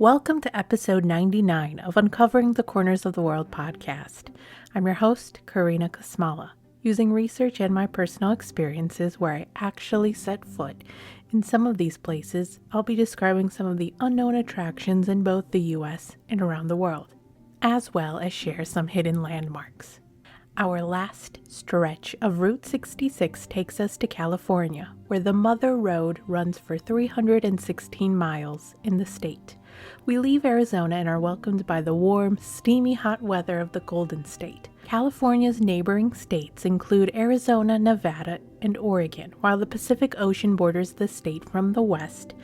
Welcome to episode 99 of Uncovering the Corners of the World podcast. I'm your host, Karina Kosmala. Using research and my personal experiences where I actually set foot in some of these places, I'll be describing some of the unknown attractions in both the US and around the world, as well as share some hidden landmarks. Our last stretch of Route 66 takes us to California, where the Mother Road runs for 316 miles in the state. We leave Arizona and are welcomed by the warm, steamy hot weather of the Golden State. California's neighboring states include Arizona, Nevada, and Oregon, while the Pacific Ocean borders the state from the west,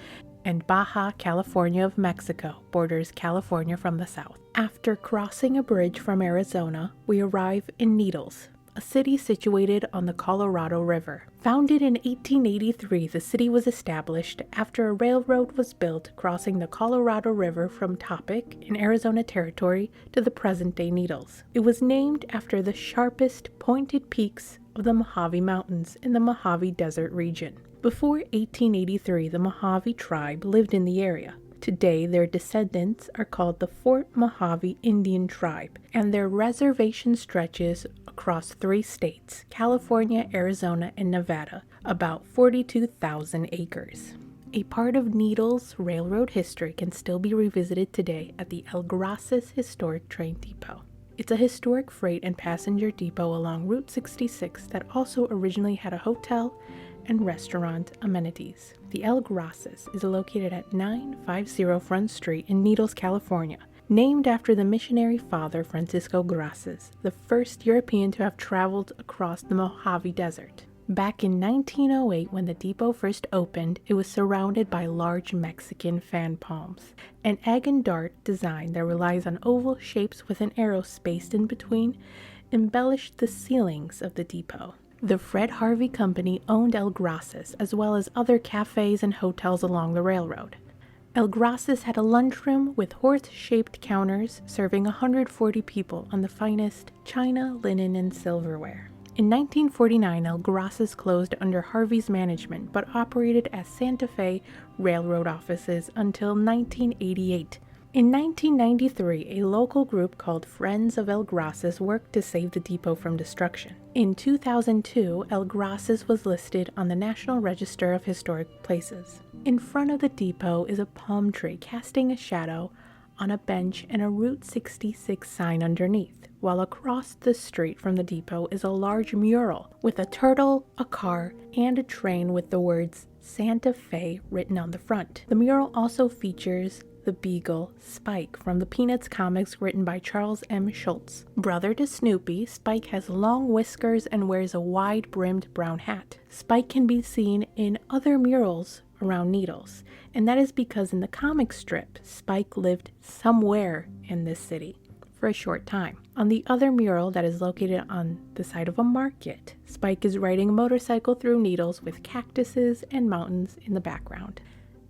and Baja California of Mexico borders California from the south. After crossing a bridge from Arizona, we arrive in Needles, a city situated on the Colorado River. Founded in 1883, the city was established after a railroad was built crossing the Colorado River from Topic in Arizona Territory to the present-day Needles. It was named after the sharpest pointed peaks of the Mojave Mountains in the Mojave Desert region. Before 1883, the Mojave tribe lived in the area. Today, their descendants are called the Fort Mojave Indian Tribe, and their reservation stretches across 3 states, California, Arizona, and Nevada, about 42,000 acres. A part of Needles' railroad history can still be revisited today at the El Graces Historic Train Depot. It's a historic freight and passenger depot along Route 66 that also originally had a hotel and restaurant amenities. The El Graces is located at 950 Front Street in Needles, California, named after the missionary father Francisco Graces, the first European to have traveled across the Mojave Desert. Back in 1908, when the depot first opened, it was surrounded by large Mexican fan palms. An egg and dart design that relies on oval shapes with an arrow spaced in between embellished the ceilings of the depot. The Fred Harvey Company owned El Graces, as well as other cafes and hotels along the railroad. El Graces had a lunchroom with horse-shaped counters serving 140 people on the finest china, linen, and silverware. In 1949, El Graces closed under Harvey's management, but operated as Santa Fe Railroad offices until 1988. In 1993, a local group called Friends of El Graces worked to save the depot from destruction. In 2002, El Graces was listed on the National Register of Historic Places. In front of the depot is a palm tree casting a shadow on a bench and a Route 66 sign underneath, while across the street from the depot is a large mural with a turtle, a car, and a train with the words Santa Fe written on the front. The mural also features the beagle Spike from the Peanuts comics written by Charles M. Schulz. Brother to Snoopy, Spike has long whiskers and wears a wide-brimmed brown hat. Spike can be seen in other murals around Needles, and that is because in the comic strip, Spike lived somewhere in this city for a short time. On the other mural that is located on the side of a market, Spike is riding a motorcycle through Needles with cactuses and mountains in the background.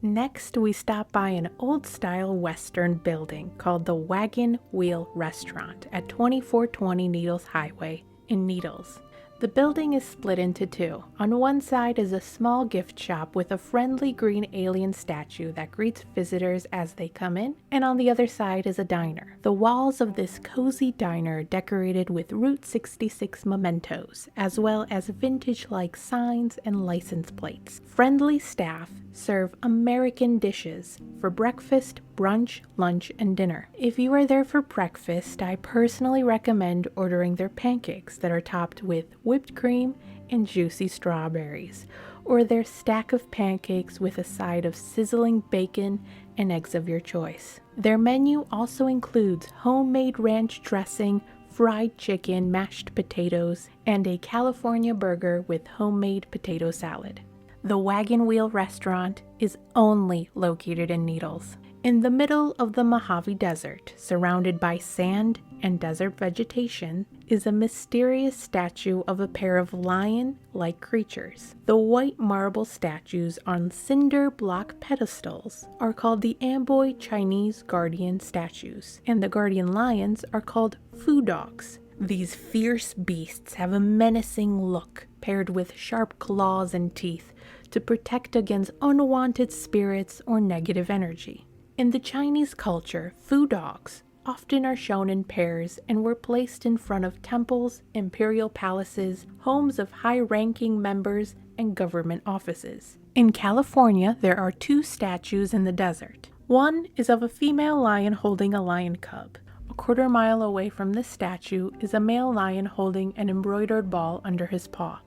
Next, we stop by an old-style Western building called the Wagon Wheel Restaurant at 2420 Needles Highway in Needles. The building is split into 2. On one side is a small gift shop with a friendly green alien statue that greets visitors as they come in, and on the other side is a diner. The walls of this cozy diner are decorated with Route 66 mementos, as well as vintage-like signs and license plates. Friendly staff serve American dishes for breakfast, brunch, lunch, and dinner. If you are there for breakfast, I personally recommend ordering their pancakes that are topped with whipped cream and juicy strawberries, or their stack of pancakes with a side of sizzling bacon and eggs of your choice. Their menu also includes homemade ranch dressing, fried chicken, mashed potatoes, and a California burger with homemade potato salad. The Wagon Wheel Restaurant is only located in Needles, in the middle of the Mojave Desert, surrounded by sand and desert vegetation, is a mysterious statue of a pair of lion-like creatures. The white marble statues on cinder block pedestals are called the Amboy Chinese guardian statues, and the guardian lions are called foo dogs. These fierce beasts have a menacing look, paired with sharp claws and teeth, to protect against unwanted spirits or negative energy. In the Chinese culture, foo dogs often are shown in pairs and were placed in front of temples, imperial palaces, homes of high-ranking members, and government offices. In California, there are 2 statues in the desert. One is of a female lion holding a lion cub. A quarter mile away from this statue is a male lion holding an embroidered ball under his paw.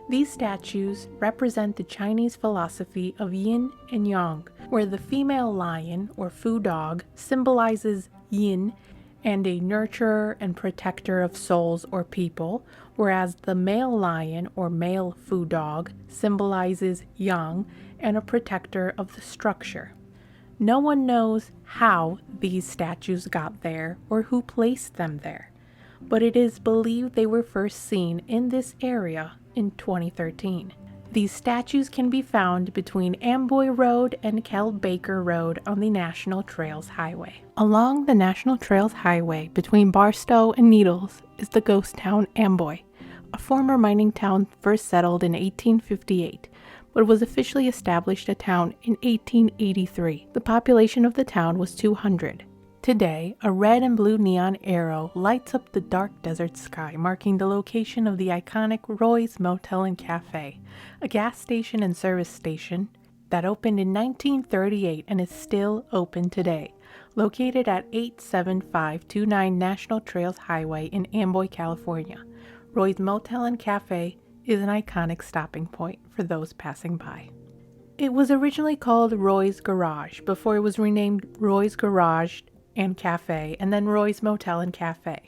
These statues represent the Chinese philosophy of yin and yang, where the female lion, or foo dog, symbolizes yin and a nurturer and protector of souls or people, whereas the male lion, or male foo dog, symbolizes yang and a protector of the structure. No one knows how these statues got there or who placed them there, but it is believed they were first seen in this area in 2013. These statues can be found between Amboy Road and Kel Baker Road on the National Trails Highway. Along the National Trails Highway between Barstow and Needles is the ghost town Amboy, a former mining town first settled in 1858, but was officially established a town in 1883. The population of the town was 200. Today, a red and blue neon arrow lights up the dark desert sky, marking the location of the iconic Roy's Motel and Café, a gas station and service station that opened in 1938 and is still open today, located at 87529 National Trails Highway in Amboy, California. Roy's Motel and Café is an iconic stopping point for those passing by. It was originally called Roy's Garage before it was renamed Roy's Garage and Café, and then Roy's Motel and Café.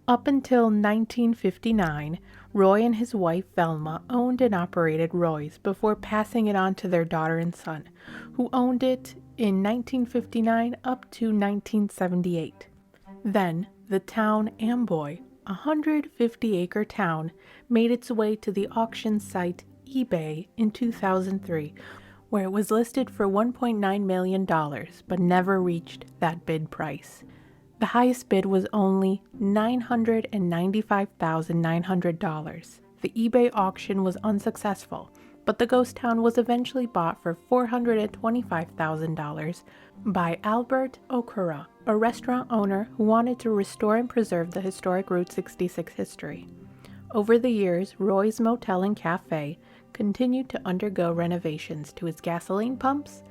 Up until 1959, Roy and his wife Velma owned and operated Roy's before passing it on to their daughter and son, who owned it in 1959 up to 1978. Then, the town Amboy, a 150-acre town, made its way to the auction site eBay in 2003, where it was listed for $1.9 million, but never reached that bid price. The highest bid was only $995,900. The eBay auction was unsuccessful, but the ghost town was eventually bought for $425,000 by Albert Okura, a restaurant owner who wanted to restore and preserve the historic Route 66 history. Over the years, Roy's Motel and Café continued to undergo renovations to its gasoline pumps,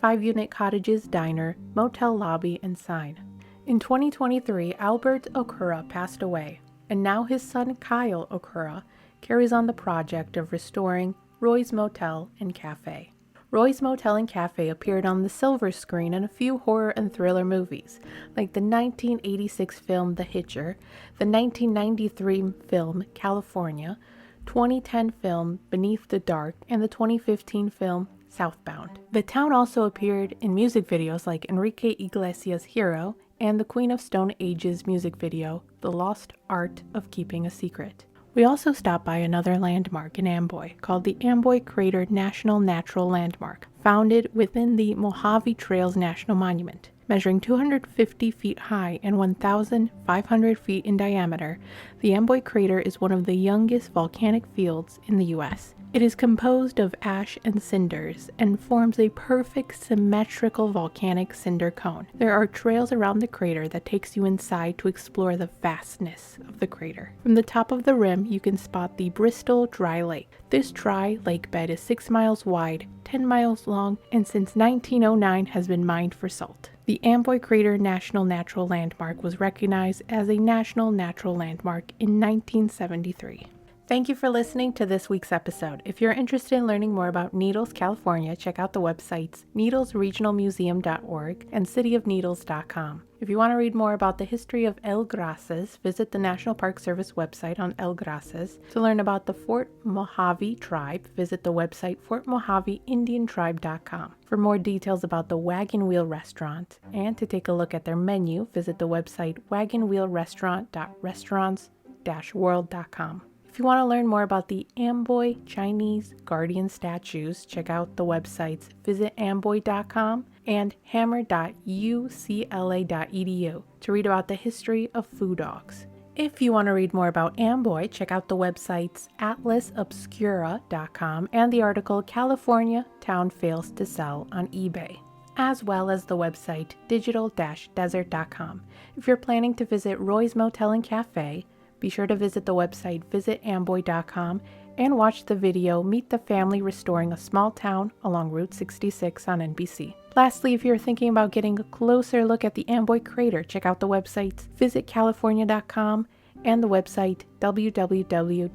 5-unit cottages, diner, motel lobby, and sign. In 2023, Albert Okura passed away, and now his son Kyle Okura carries on the project of restoring Roy's Motel and Café. Roy's Motel and Café appeared on the silver screen in a few horror and thriller movies, like the 1986 film The Hitcher, the 1993 film California, 2010 film Beneath the Dark, and the 2015 film Southbound. The town also appeared in music videos like Enrique Iglesias' Hero and the Queen of Stone Age's music video, The Lost Art of Keeping a Secret. We also stopped by another landmark in Amboy called the Amboy Crater National Natural Landmark, founded within the Mojave Trails National Monument. Measuring 250 feet high and 1,500 feet in diameter, the Amboy Crater is one of the youngest volcanic fields in the U.S. It is composed of ash and cinders and forms a perfect symmetrical volcanic cinder cone. There are trails around the crater that takes you inside to explore the vastness of the crater. From the top of the rim, you can spot the Bristol Dry Lake. This dry lake bed is 6 miles wide, 10 miles long, and since 1909 has been mined for salt. The Amboy Crater National Natural Landmark was recognized as a National Natural Landmark in 1973. Thank you for listening to this week's episode. If you're interested in learning more about Needles, California, check out the websites needlesregionalmuseum.org and cityofneedles.com. If you want to read more about the history of El Grasas, visit the National Park Service website on El Grasas. To learn about the Fort Mojave Tribe, visit the website fortmojaveindiantribe.com. For more details about the Wagon Wheel Restaurant and to take a look at their menu, visit the website wagonwheelrestaurant.restaurants-world.com. If you want to learn more about the Amboy Chinese Guardian statues, check out the websites visitamboy.com and hammer.ucla.edu to read about the history of foo dogs. If you want to read more about Amboy, check out the websites atlasobscura.com and the article California Town Fails to Sell on eBay. as well as the website digital-desert.com. If you're planning to visit Roy's Motel and Café, be sure to visit the website visitamboy.com and watch the video Meet the Family Restoring a Small Town along Route 66 on NBC. Lastly, if you're thinking about getting a closer look at the Amboy crater, check out the websites visitcalifornia.com and the website www.blm.gov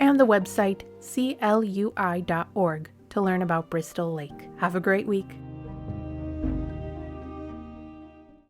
and the website clui.org to learn about Bristol Lake. Have a great week.